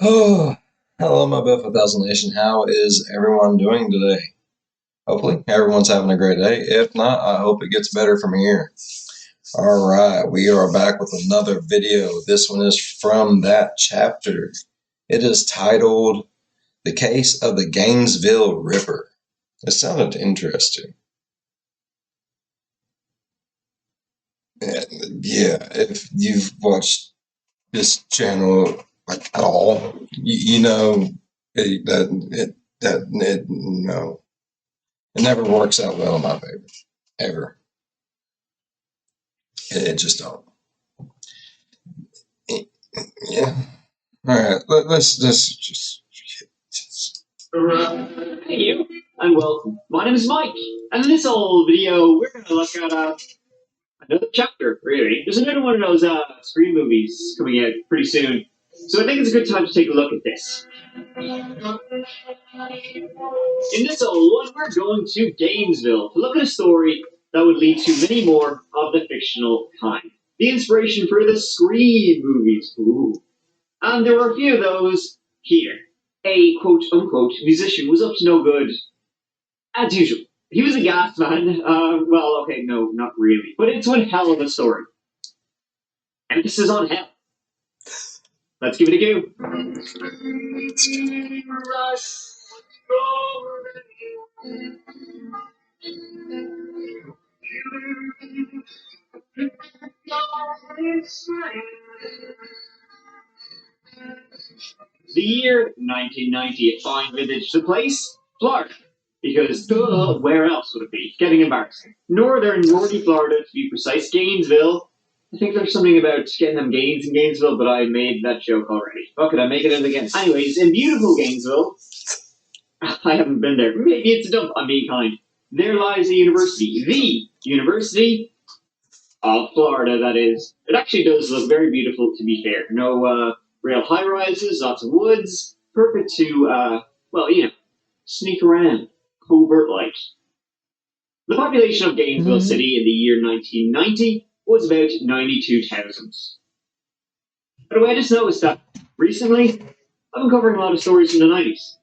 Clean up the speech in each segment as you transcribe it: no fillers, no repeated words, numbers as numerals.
Oh, hello, my Buff 1000 Nation. How is everyone doing today? Hopefully, everyone's having a great day. If not, I hope it gets better from here. All right, we are back with another video. This one is from that chapter. It is titled The Case of the Gainesville Ripper. It sounded interesting. Yeah, if you've watched this channel like at all, you know no, it never works out well in my favor, ever. It just don't. Yeah. All right. Let's just. Hey you, and welcome. My name is Mike, and in this old video, we're going to look at another chapter, really. There's another one of those Scream movies coming out pretty soon, so I think it's a good time to take a look at this. In this old one, we're going to Gainesville to look at a story that would lead to many more of the fictional kind. The inspiration for the Scream movies. Ooh. And there were a few of those here. A quote-unquote musician was up to no good, as usual. He was a gas man. Well, okay, no, not really. But it's one hell of a story. Emphasis on hell. Let's give it a go. The year 1990, a fine vintage to the place, Florida. Because, duh, where else would it be? Getting embarrassing. Northern Florida, to be precise. Gainesville. I think there's something about getting them gains in Gainesville, but I made that joke already. Fuck it, I'm making it again. Anyways, in beautiful Gainesville, I haven't been there. Maybe it's a dump, I'm being kind. There lies a university. The University of Florida, that is. It actually does look very beautiful, to be fair. No, real high-rises, lots of woods. Perfect to, sneak around. Covert light. The population of Gainesville City in the year 1990 was about 92,000. By the way, I just noticed that recently I've been covering a lot of stories from the 90s.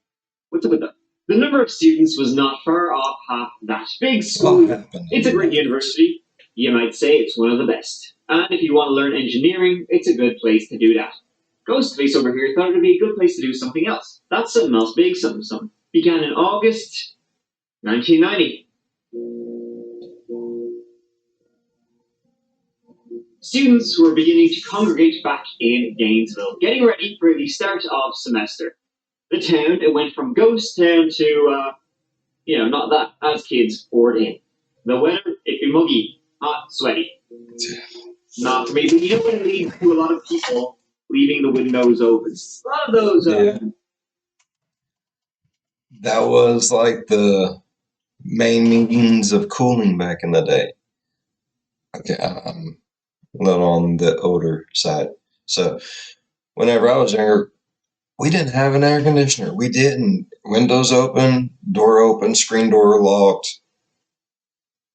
What's up with that? The number of students was not far off half that. Big school. It's a great university. You might say it's one of the best. And if you want to learn engineering, it's a good place to do that. Ghostface over here thought it would be a good place to do something else. That's something else big, something. Began in August 1990. Students were beginning to congregate back in Gainesville, getting ready for the start of semester. The town, it went from ghost town to, not that, as kids poured in. The weather, it'd be muggy, hot, sweaty. Not for me, but you know what it leads to a lot of people leaving the windows open. A lot of those, Yeah. That was like the main means of cooling back in the day. Okay, I'm a little on the older side. So, whenever I was younger, we didn't have an air conditioner. We didn't. Windows open, door open, screen door locked,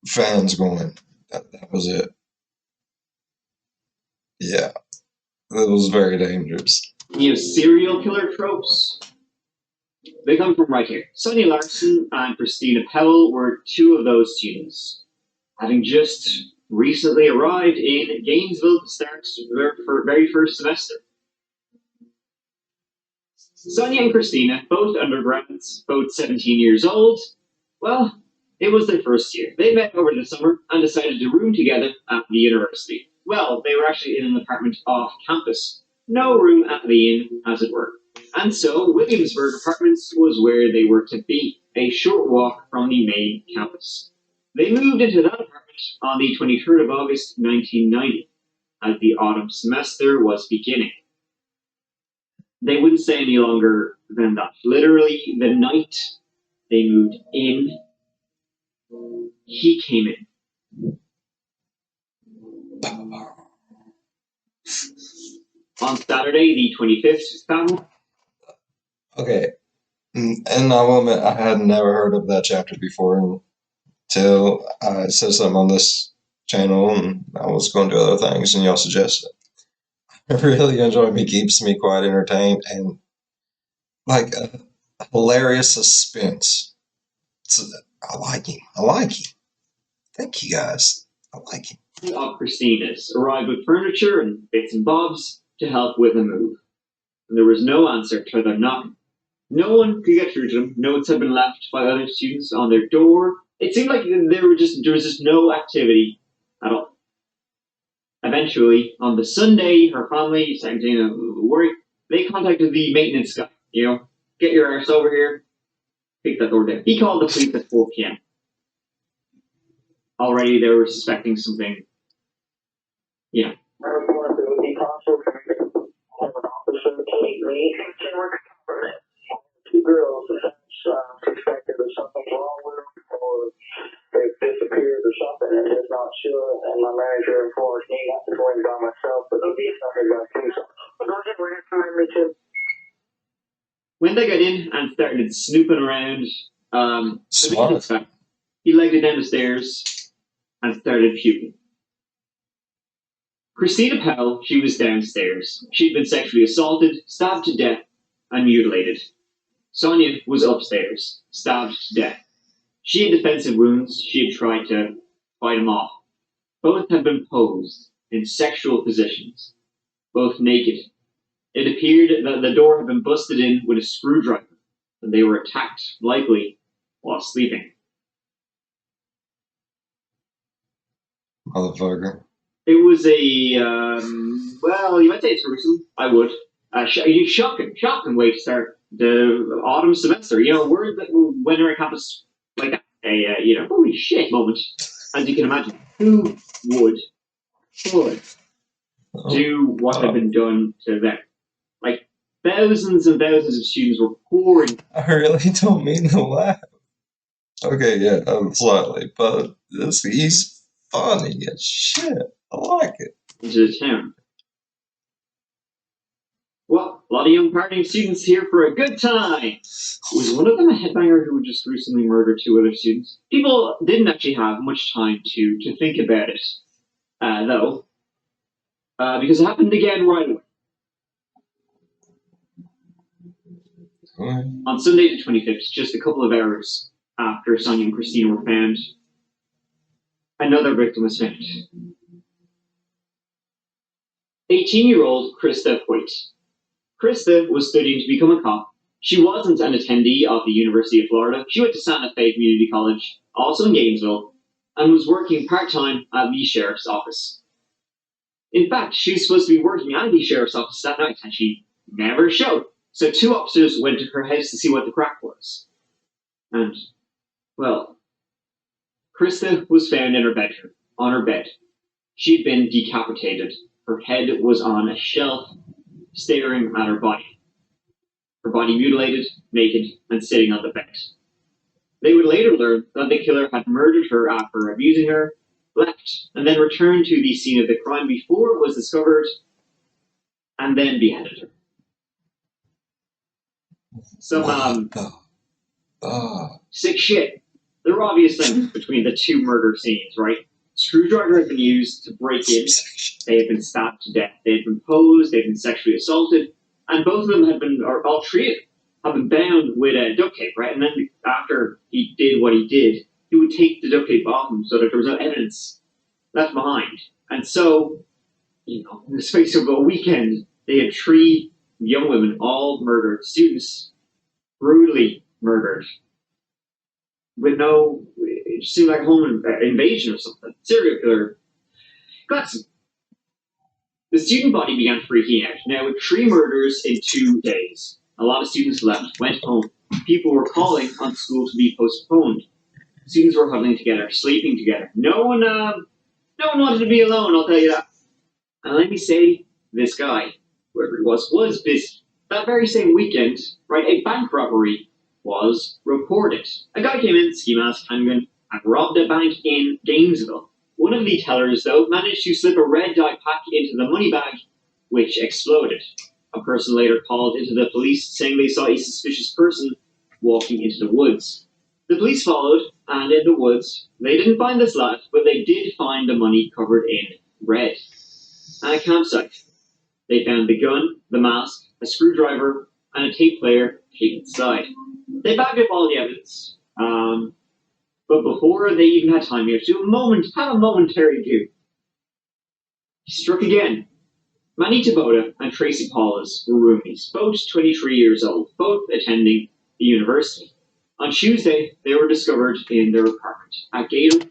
fans going. That was it. Yeah, it was very dangerous. Serial killer tropes. They come from right here. Sonny Larson and Christina Powell were two of those students, having just recently arrived in Gainesville to start their very first semester. Sonia and Christina, both undergrads, both 17 years old. Well, it was their first year. They met over the summer and decided to room together at the university. Well, they were actually in an apartment off campus. No room at the inn, as it were. And so, Williamsburg Apartments was where they were to be, a short walk from the main campus. They moved into that apartment on the 23rd of August, 1990, as the autumn semester was beginning. They wouldn't say any longer than that. Literally, the night they moved in, he came in. On Saturday, the 25th, Okay, and I will admit, I had never heard of that chapter before until I said something on this channel, and I was going to do other things, and y'all suggested it. I really enjoy me, keeps me quite entertained, and like a hilarious suspense. So, I like him. I like him. Thank you guys. I like him. Of Christina's arrived with furniture and bits and bobs to help with the move. And there was no answer to their knocking. No one could get through to them. Notes had been left by other students on their door. It seemed like there was just no activity at all. Eventually, on the Sunday, her family started worry. They contacted the maintenance guy. Get your arse over here. Pick that door down. He called the police at 4 p.m. Already, they were suspecting something. Yeah. Two girls suspected there's something wrong with them or they've disappeared or something and is not sure. And my manager informed me not to go in by myself, but there'll be something about police. When they got in and started snooping around, Smart. he legged it down the stairs and started puking. Christina Powell, she was downstairs. She'd been sexually assaulted, stabbed to death, and mutilated. Sonia was upstairs, stabbed to death. She had defensive wounds. She had tried to fight them off. Both had been posed in sexual positions, both naked. It appeared that the door had been busted in with a screwdriver, and they were attacked, likely, while sleeping. Motherfucker. It was well, you might say it's gruesome. I would. Shocking way to start the autumn semester. We're when you're on campus like that, holy shit moment, as you can imagine. Who would do what had been done to them? Like, thousands and thousands of students were pouring. I really don't mean to laugh. Okay, yeah, slightly, but he's funny as shit. I like it. Into the town. Well, a lot of young partying students here for a good time. Was one of them a headbanger who just gruesomely murdered two other students? People didn't actually have much time to think about it, though, because it happened again right away. On Sunday the 25th, just a couple of hours after Sonia and Christina were found, another victim was found. 18-year-old Krista Hoyt. Krista was studying to become a cop. She wasn't an attendee of the University of Florida. She went to Santa Fe Community College, also in Gainesville, and was working part-time at the sheriff's office. In fact, she was supposed to be working at the sheriff's office that night, and she never showed. So 2 officers went to her house to see what the crack was. And, well, Krista was found in her bedroom, on her bed. She had been decapitated. Her head was on a shelf, staring at her body. Her body mutilated, naked, and sitting on the bed. They would later learn that the killer had murdered her after abusing her, left, and then returned to the scene of the crime before it was discovered, and then beheaded her. Some, sick shit. There were obvious links between the two murder scenes, right? Screwdriver had been used to break in. They had been stabbed to death. They had been posed. They had been sexually assaulted. And both of them had been, or all three of them, had been bound with a duct tape, right? And then after he did what he did, he would take the duct tape off him so that there was no evidence left behind. And so, in the space of a weekend, they had 3 young women, all murdered, students, brutally murdered, with no, it just seemed like a home invasion or something. Serial killer. Classic. The student body began freaking out. Now, with 3 murders in 2 days, a lot of students left, went home. People were calling on school to be postponed. Students were huddling together, sleeping together. No one wanted to be alone, I'll tell you that. And let me say, this guy, whoever he was busy. That very same weekend, right, a bank robbery was reported. A guy came in, ski mask, handgun, and robbed a bank in Gainesville. One of the tellers, though, managed to slip a red dye pack into the money bag, which exploded. A person later called into the police, saying they saw a suspicious person walking into the woods. The police followed, and in the woods, they didn't find this lad, but they did find the money covered in red. At a campsite, they found the gun, the mask, a screwdriver, and a tape player taped inside. They bagged up all the evidence, but before they even had time here to have a momentary view, he struck again. Manny Taboda and Tracy Paulus were roomies, both 23 years old, both attending the university. On Tuesday, they were discovered in their apartment at Gainesville.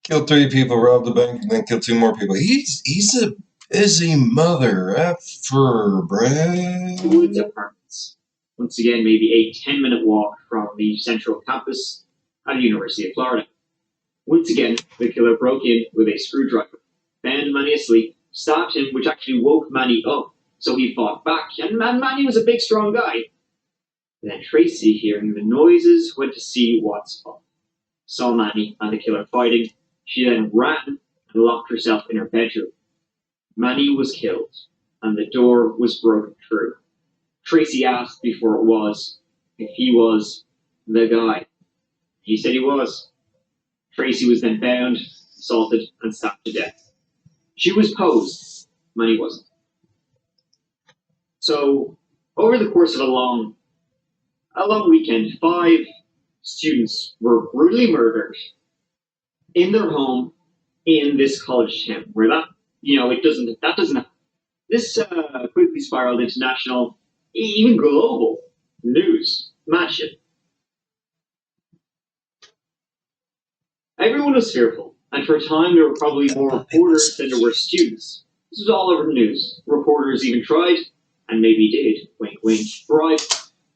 Killed 3 people, robbed the bank, and then killed 2 more people. He's a busy mother effer, bruh. Woods apartments. Once again, maybe a 10-minute walk from the central campus at the University of Florida. Once again, the killer broke in with a screwdriver, found Manny asleep, stabbed him, which actually woke Manny up, so he fought back, and Manny was a big, strong guy. Then Tracy, hearing the noises, went to see what's up. Saw Manny and the killer fighting. She then ran and locked herself in her bedroom. Manny was killed, and the door was broken through. Tracy asked before it was if he was the guy. He said he was. Tracy was then bound, assaulted, and stabbed to death. She was posed. Manny wasn't. So, over the course of a long weekend, 5 students were brutally murdered in their home in this college town, where this quickly spiraled into national, even global news. Imagine. Everyone was fearful, and for a time there were probably more reporters than there were students. This was all over the news. Reporters even tried, and maybe did, wink wink, bribe.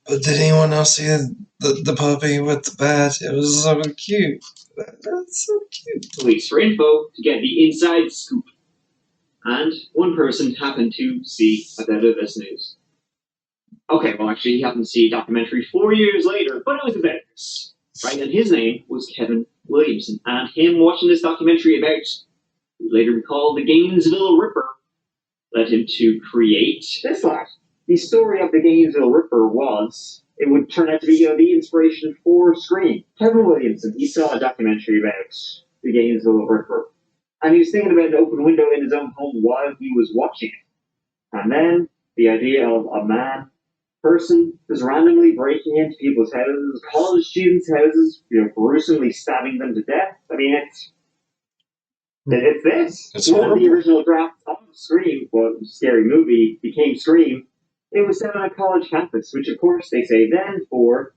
But did anyone else see the puppy with the bat? It was so cute. That's so cute. Police for info to get the inside scoop. And one person happened to see a bit of this news. Okay, well actually he happened to see a documentary 4 years later, but it was about this. Right, and his name was Kevin Williamson, and him watching this documentary about, later we call the Gainesville Ripper, led him to create this lad. The story of the Gainesville Ripper was, it would turn out to be the inspiration for Scream. Kevin Williamson, he saw a documentary about the Gainesville Ripper, and he was thinking about an open window in his own home while he was watching it. And then the idea of a person just randomly breaking into people's houses, college students' houses, gruesomely stabbing them to death. I mean, it's this. It's One of the horrible. original drafts of Scream, scary movie, became Scream. It was set on a college campus, which of course they say then for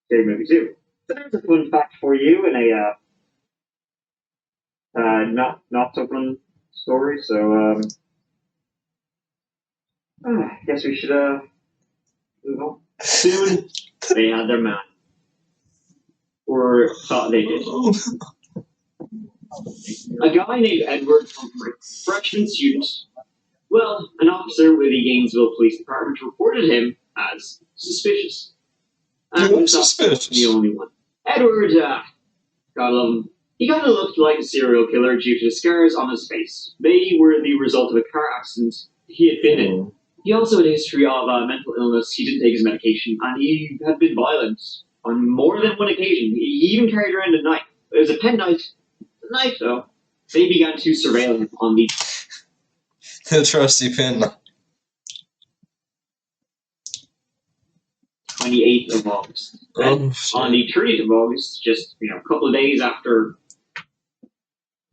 Scary Movie 2. So there's a fun fact for you in a not so fun story. So I guess we should move on. Soon they had their man, or thought they did. A guy named Edward Humphrey, freshman student. Well, an officer with the Gainesville Police Department reported him as suspicious. And Suspicious. the only one. Edward, gotta love him. He kind of looked like a serial killer due to the scars on his face. They were the result of a car accident he had been in. He also had a history of mental illness. He didn't take his medication, and he had been violent on more than one occasion. He even carried around a knife. It was a penknife. A knife, though. They began to surveil him on the trusty pen. 28th of August. Then, on the 30th of August, just a couple of days after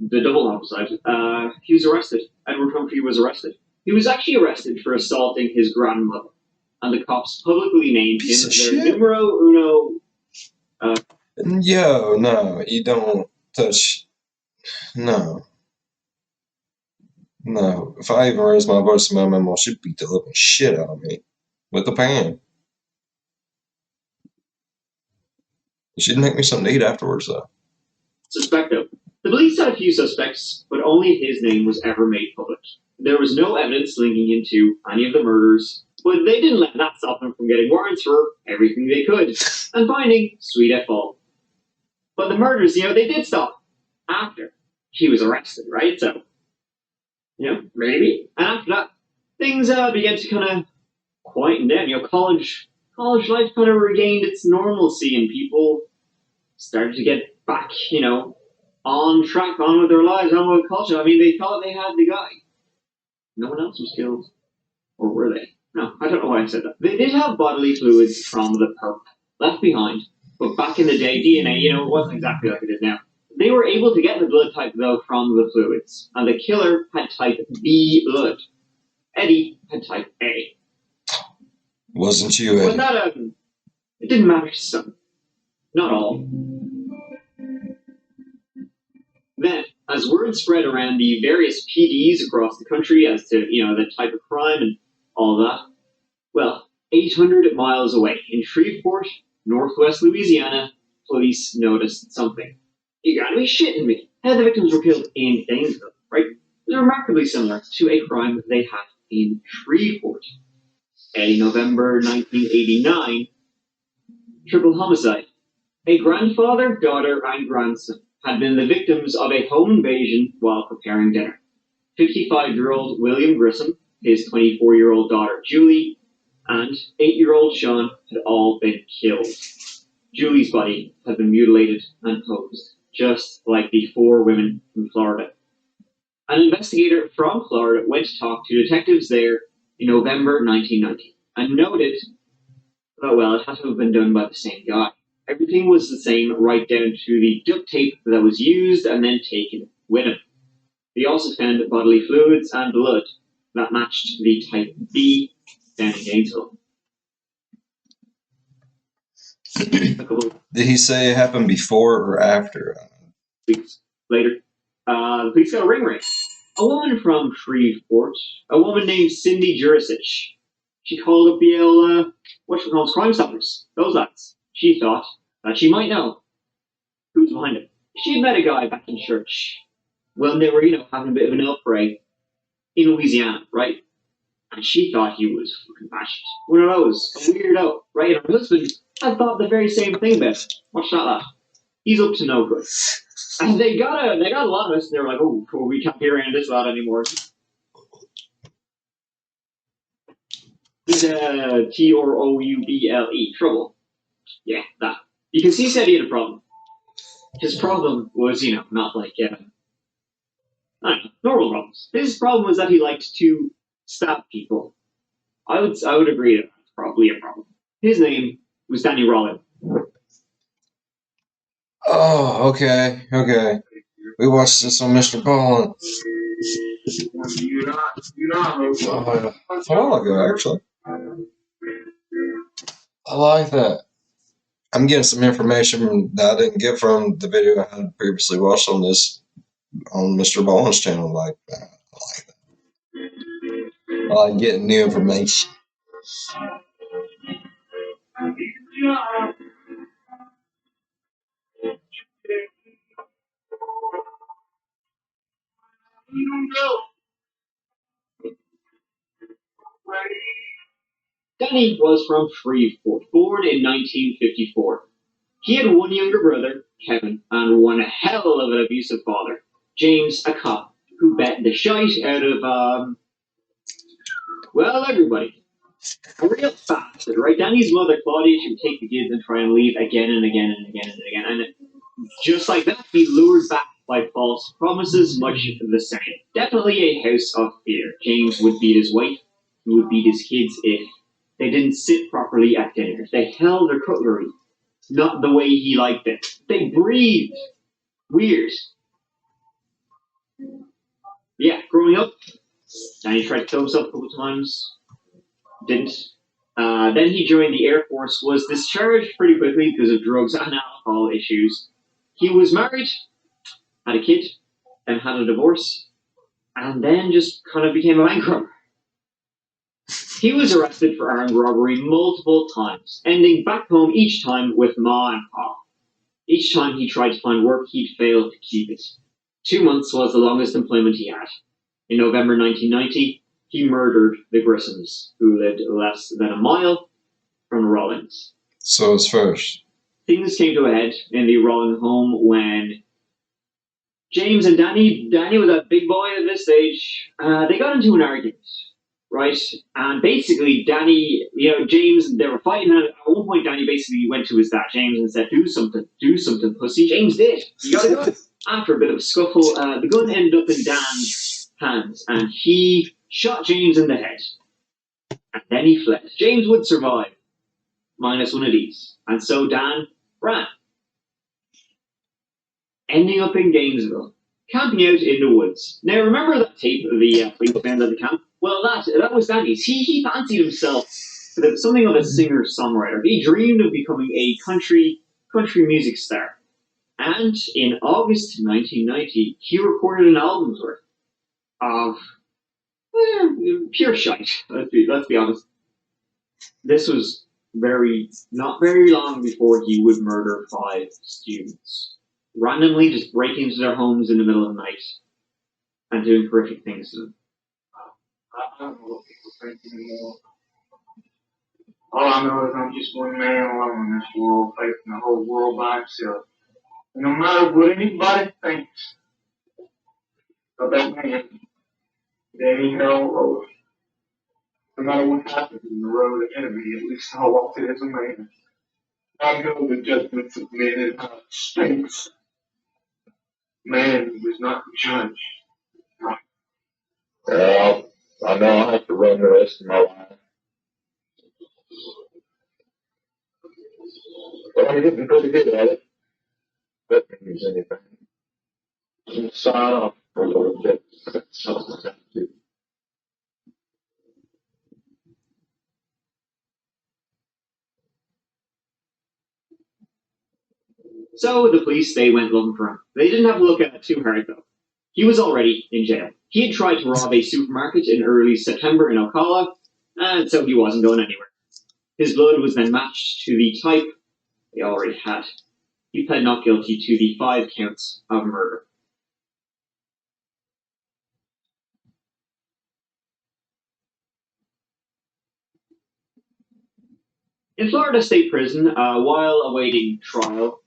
the double homicide, he was arrested. Edward Humphrey was arrested. He was actually arrested for assaulting his grandmother, and the cops publicly named him their numero uno. Yo, no, you don't touch. No. No. If I even raise my voice to my mama, she'd beat the living shit out of me with a pan. She'd make me something to eat afterwards, though. Suspecto. The police had a few suspects, but only his name was ever made public. There was no evidence linking him to any of the murders, but they didn't let that stop them from getting warrants for everything they could, and finding sweet at all. But the murders, they did stop after he was arrested, right? So, maybe. And after that, things began to kind of quieten down. College life kind of regained its normalcy, and people started to get back, on track, on with their lives, on with culture. I mean, they thought they had the guy. No one else was killed. Or were they? No, I don't know why I said that. They did have bodily fluids from the perp left behind, but back in the day, DNA, it wasn't exactly like it is now. They were able to get the blood type, though, from the fluids, and the killer had type B blood. Eddie had type A. Wasn't you, But Eddie? that, it didn't matter to some. Not all. Then, as word spread around the various PDs across the country as to, the type of crime and all that, well, 800 miles away in Shreveport, northwest Louisiana, police noticed something. You gotta be shitting me. How the victims were killed in Gainesville, right? It was remarkably similar to a crime they had in Shreveport. A November 1989 triple homicide. A grandfather, daughter, and grandson had been the victims of a home invasion while preparing dinner. 55-year-old William Grissom, his 24-year-old daughter Julie, and 8-year-old Sean had all been killed. Julie's body had been mutilated and posed, just like the 4 women from Florida. An investigator from Florida went to talk to detectives there in November 1990 and noted that, well, it had to have been done by the same guy. Everything was the same, right down to the duct tape that was used and then taken with him. They also found bodily fluids and blood that matched the type B down in Gainesville. Did he say it happened before or after? Weeks later, the police got a ring. A woman from Shreveport, a woman named Cindy Jurisic. She called up the old, Crime Stoppers, those lads. She thought that she might know who's behind it. She'd met a guy back in church when they were, having a bit of an outbreak in Louisiana, right? And she thought he was fucking batshit. One of those, a weirdo, right? And her husband had thought the very same thing about it. Watch that lad. He's up to no good. And they got a lot of us, and they were like, oh, cool, we can't be around this lad anymore. He's a Trouble. Trouble. Yeah, that. Because he said he had a problem. His problem was, not like, I don't know, normal problems. His problem was that he liked to stab people. I would agree that that's probably a problem. His name was Danny Rollin. Oh, okay. We watched this on Mr. Ballin. A while ago, actually. I like that. I'm getting some information that I didn't get from the video I had previously watched on Mr. Ballin's channel. I like that. I like getting new information. Danny was from Shreveport, born in 1954. He had one younger brother, Kevin, and one hell of an abusive father, James, a cop, who bet the shite out of, everybody. A real bastard, right? Danny's mother, Claudia, she would take the kids and try and leave again and again and again and again. And just like that, he lured back by false promises, much the same. Definitely a house of fear. James would beat his wife. He would beat his kids if they didn't sit properly at dinner. If they held their cutlery not the way he liked it. They breathed weird. Yeah, growing up, Danny tried to kill himself a couple of times. Didn't. Then he joined the Air Force, was discharged pretty quickly because of drugs and alcohol issues. He was married, had a kid, and had a divorce, and then just kind of became a bank robber. He was arrested for armed robbery multiple times, ending back home each time with Ma and Pa. Each time he tried to find work, he'd fail to keep it. 2 months was the longest employment he had. In November 1990, he murdered the Grissoms, who lived less than a mile from Rollins. So it's first. Things came to a head in the Rollin home when James and Danny was a big boy at this stage, they got into an argument, right? And basically, James, they were fighting, and at one point, Danny basically went to his dad, James, and said, do something, pussy. James did. You gotta go. After a bit of a scuffle, the gun ended up in Dan's hands, and he shot James in the head. And then he fled. James would survive, minus one of these. And so Dan ran, ending up in Gainesville, camping out in the woods. Now, remember that tape of the police found at the camp? Well, that was Danny's. He fancied himself something of a singer-songwriter. He dreamed of becoming a country music star. And in August 1990, he recorded an album's worth of pure shite. Let's be honest. This was not very long before he would murder 5 students, randomly just break into their homes in the middle of the night and doing horrific things to them. I don't know what people think anymore. All I know is I'm just one man alone in this world, facing the whole world by himself. And no matter what anybody thinks of that man, there ain't no road. No matter what happens in the road ahead of me, at least I'll walk it as a man. I know the judgments of men and how it stinks. Man was not judged. Well, I know I'll have to run the rest of my life. But I'm getting pretty good at it. That means anything. Just sign off for a little bit. So the police, they went looking for him. They didn't have to look at it too hard, though. He was already in jail. He had tried to rob a supermarket in early September in Ocala, and so he wasn't going anywhere. His blood was then matched to the type they already had. He pled not guilty to the 5 counts of murder. In Florida State Prison, while awaiting trial,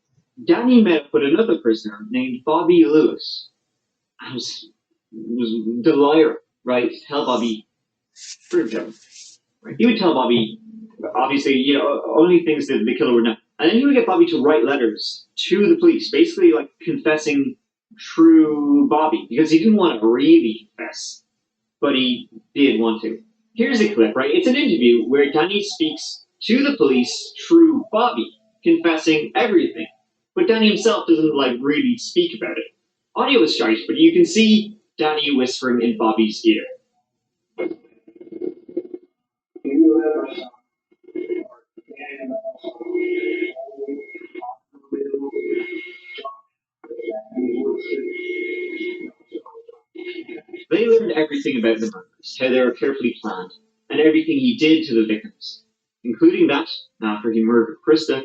Danny met up with another prisoner named Bobby Lewis. I was delighted, right? Tell Bobby, right? He would tell Bobby, obviously, only things that the killer would know. And then he would get Bobby to write letters to the police, basically like confessing true Bobby, because he didn't want to really confess, but he did want to. Here's a clip, right? It's an interview where Danny speaks to the police through Bobby, confessing everything. But Danny himself doesn't really speak about it. Audio is shite, but you can see Danny whispering in Bobby's ear. They learned everything about the murders, how they were carefully planned, and everything he did to the victims, including that, after he murdered Krista,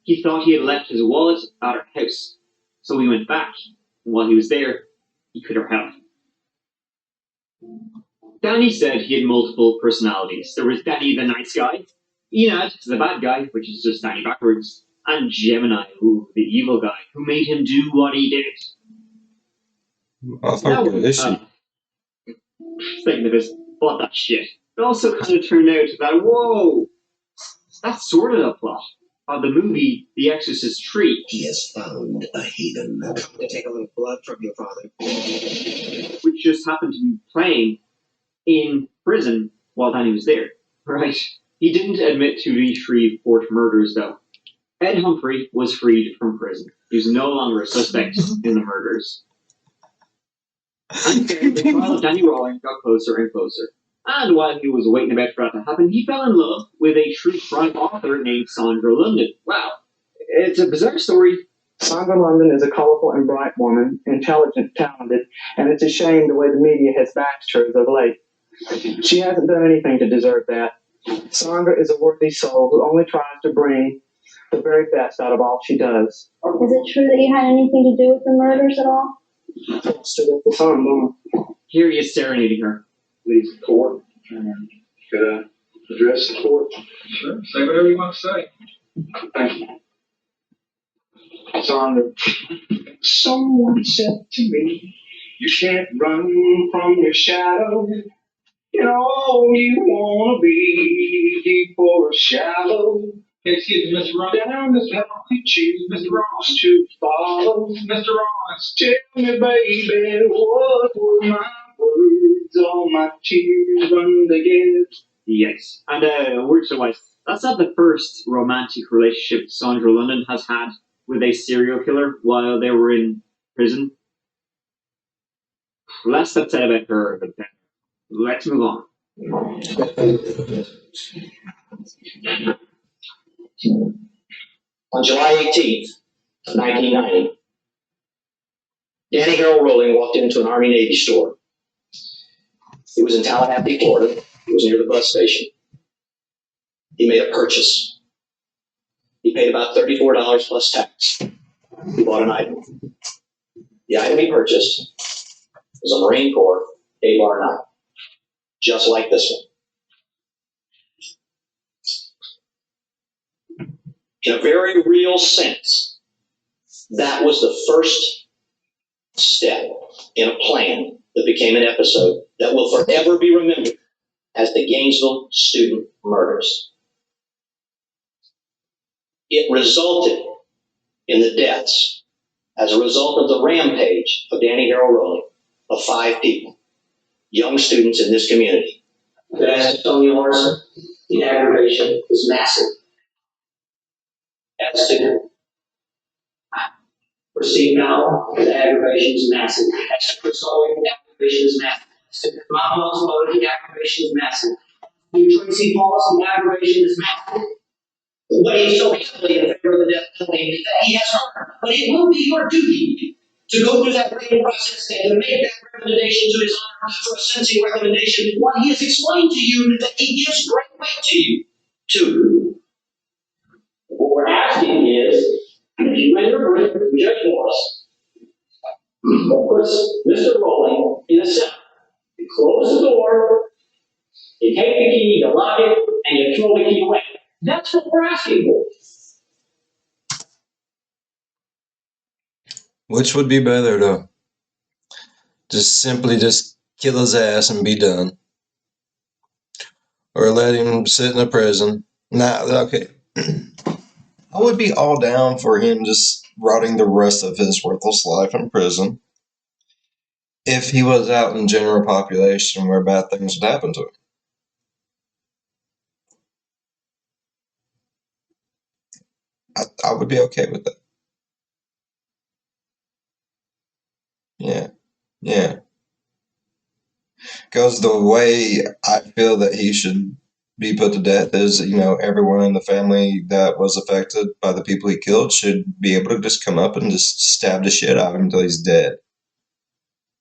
he thought he had left his wallet at her house, so he went back, and while he was there, he cut her head. Danny said he had multiple personalities. There was Danny the nice guy, Enad the bad guy, which is just Danny backwards, and Gemini, the evil guy, who made him do what he did. Motherfucker, is she? Thinking of this, what that shit. It also kind of turned out that, whoa, that's sort of the plot of the movie The Exorcist 3. He has found a heathen. Come to take a little blood from your father. Which just happened to be playing in prison while Danny was there. Right? He didn't admit to the 3 Fort murders, though. Ed Humphrey was freed from prison. He was no longer a suspect in the murders. And the trial of Danny Rawling got closer and closer. And while he was waiting about for that to happen, he fell in love with a true crime author named Sandra London. Wow. It's a bizarre story. Sandra London is a colorful and bright woman, intelligent, talented, and it's a shame the way the media has bashed her as of late. She hasn't done anything to deserve that. Sandra is a worthy soul who only tries to bring the very best out of all she does. Is it true that you had anything to do with the murders at all? Stood up the sun, don't I? Here he is serenading her. Please, court. Could I address the court? Sure. Say whatever you want to say. Thank you. Sandra. Someone said to me, you can't run from your shadow. You know you want to be deep or shallow. Excuse me, Mr. Ross. Down the path you choose, Mr. Ross, to follow. Mr. Ross. Tell me, baby, what were my words? All my tears run together. Yes. And word to wise, that's not the first romantic relationship Sandra London has had with a serial killer while they were in prison. Less that's said about her, but then let's move on. On July 18th, 1990, Danny Harold Rowling walked into an Army-Navy store. It was in Tallahassee, Florida. It was near the bus station. He made a purchase. He paid about $34 plus tax. He bought an item. The item he purchased was a Marine Corps A-bar knife, just like this one. In a very real sense, that was the first step in a plan that became an episode that will forever be remembered as the Gainesville student murders. It resulted in the deaths as a result of the rampage of Danny Harold Rowling of 5 people, young students in this community. But as to Sonia Larson, the aggravation is massive. As to Christine Powell, the aggravation is massive. As to Chris Owen, the aggravation is massive. As to Mama Oswald, the aggravation is massive. To Tracy Paulson, the aggravation is massive. Weighing so heavily in favor of the death penalty that he has heard. But it will be your duty to go through that writing process and to make that recommendation to his honor for a sentencing recommendation. What he has explained to you that he gives great weight to you. Two. What we're asking is, if you render a verdict to Judge Morris, that puts Mr. Rowling in a cell. You close the door, you take the key, you lock it, and you throw the key away. That's what we're asking for. Which would be better, though? Simply kill his ass and be done. Or let him sit in a prison. Nah, okay. I would be all down for him just rotting the rest of his worthless life in prison if he was out in general population where bad things would happen to him. I would be okay with that. Yeah. Because the way I feel that he should be put to death is, everyone in the family that was affected by the people he killed should be able to just come up and just stab the shit out of him until he's dead.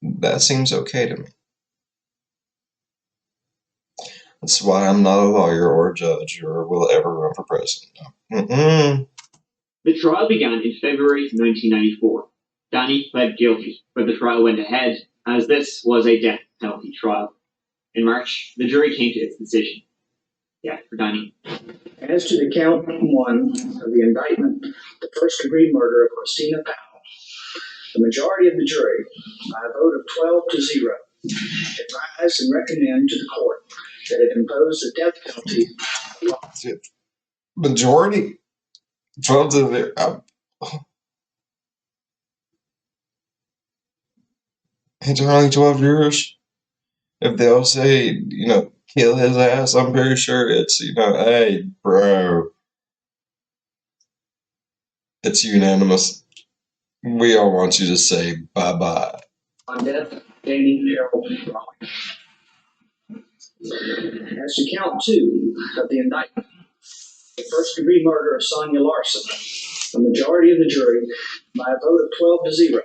That seems okay to me. That's why I'm not a lawyer or a judge or will ever run for president. No. The trial began in February 1994. Danny pled guilty, but the trial went ahead as this was a death penalty trial. In March, the jury came to its decision. Yeah, for Danny. As to the count 1 of the indictment, the first-degree murder of Christina Powell, the majority of the jury, by a vote of 12-0, advise and recommend to the court that it impose the death penalty. Majority? 12-0. It's only 12 jurors. If they'll say, kill his ass, I'm pretty sure it's, hey, bro. It's unanimous. We all want you to say bye-bye. On death, Danny Harold Rowling. As to count 2 of the indictment, the first-degree murder of Sonia Larson, the majority of the jury, by a vote of 12-0,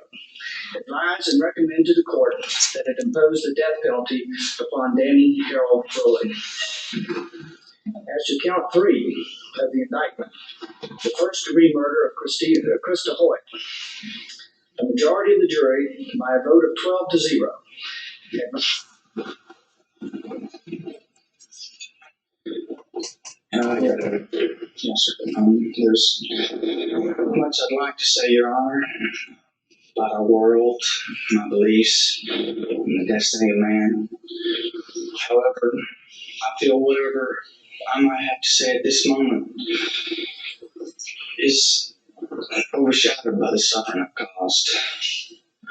advise and recommend to the court that it impose the death penalty upon Danny Harold Rowling. As to count 3 of the indictment, the first-degree murder of Krista Hoyt, the majority of the jury, by a vote of 12-0, yes, sir. There's much I'd like to say, Your Honor, about our world, my beliefs, and the destiny of man. However, I feel whatever I might have to say at this moment is overshadowed by the suffering I've caused.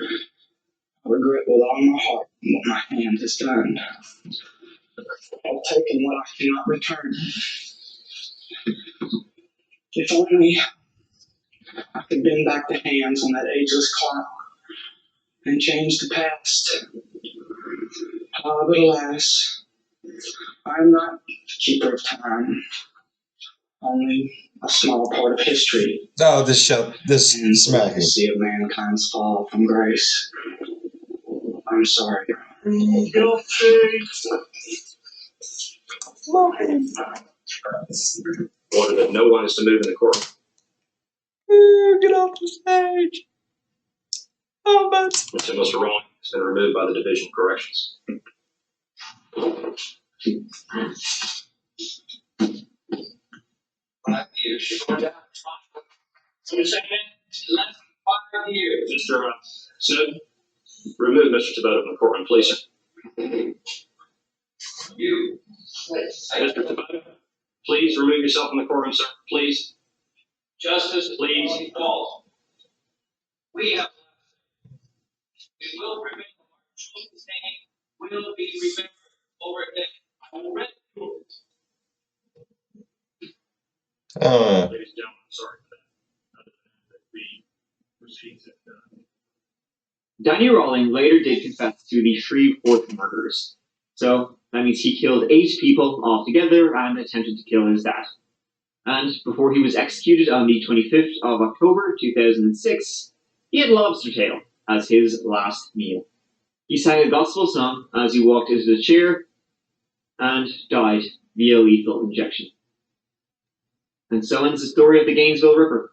I regret with all my heart what my hand has done. taken what I cannot return. If only I could bend back the hands on that ageless clock and change the past. But alas, I am not the keeper of time, only a small part of history. Oh, this smacking. See of mankind's fall from grace. I'm sorry. Your face. Order that no one is to move in the court. Get off the stage. Oh, but Until Mr. Rowling has been removed by the Division of Corrections. Mr. Sid, remove Mr. Tabetta from the courtroom, please. You. Mr. Tabetta, please remove yourself from the courtroom, sir. Please. Justice, please. We have. We will remember our children's name will be remembered over again. Ladies and gentlemen, sorry for that. The proceedings have done. Danny Rawling later did confess to the Shreveport murders. So that means he killed 8 people altogether and attempted to kill his dad. And before he was executed on the 25th of October 2006, he had lobster tail as his last meal. He sang a gospel song as he walked into the chair and died via lethal injection. And so ends the story of the Gainesville Ripper.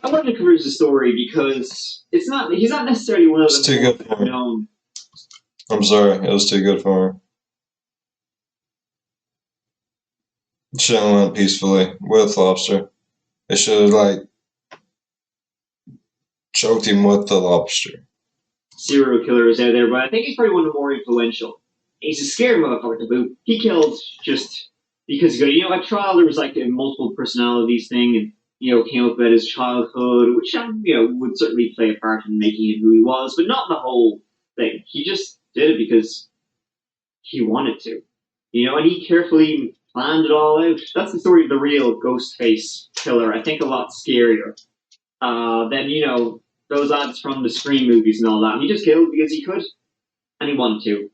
I wanted to cover his story because he's not necessarily one of It's too good for the me. known. I'm sorry, it was too good for her. Should have went peacefully with lobster. They should have choked him with the lobster. Serial killers out there, but I think he's probably one of the more influential. He's a scary motherfucker to boot. He killed just because he could. At trial there was a multiple personalities thing, and came up about his childhood, which would certainly play a part in making him who he was, but not the whole thing. He just did it because he wanted to, and he carefully planned it all out. That's the story of the real Ghostface killer. I think a lot scarier than those ads from the Scream movies and all that. And he just killed because he could, and he wanted to,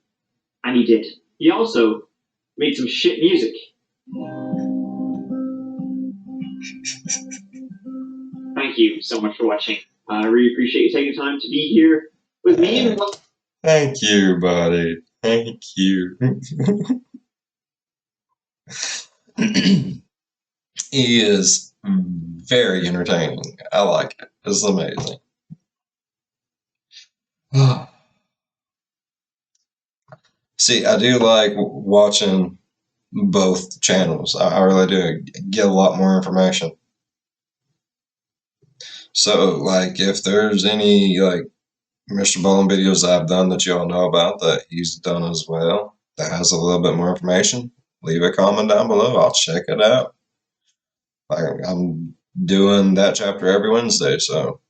and he did. He also made some shit music. Thank you so much for watching. I really appreciate you taking time to be here with me. Thank you, buddy. Thank you. He is very entertaining. I like it. It's amazing. See, I do like watching both channels. I really do. Get a lot more information. So, if there's any, Mr. Bowling videos I've done that y'all know about that he's done as well, that has a little bit more information, leave a comment down below. I'll check it out. I'm doing that chapter every Wednesday, so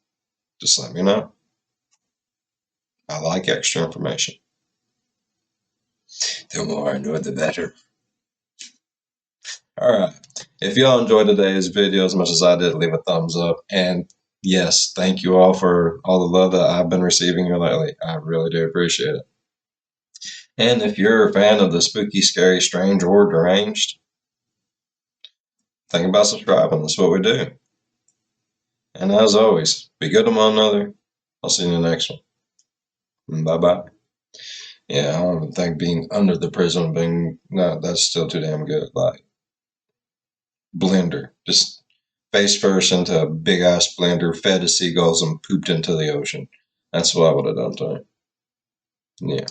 just let me know. I like extra information. The more I know, the better. Alright, if y'all enjoyed today's video as much as I did, leave a thumbs up. And yes, thank you all for all the love that I've been receiving here lately. I really do appreciate it. And if you're a fan of the spooky, scary, strange, or deranged, think about subscribing. That's what we do. And as always, be good to one another. I'll see you in the next one. Bye-bye. Yeah, I don't even think being under the prison that's still too damn good. Blender. Just face first into a big-ass blender, fed to seagulls, and pooped into the ocean. That's what I would have done to him. Yeah.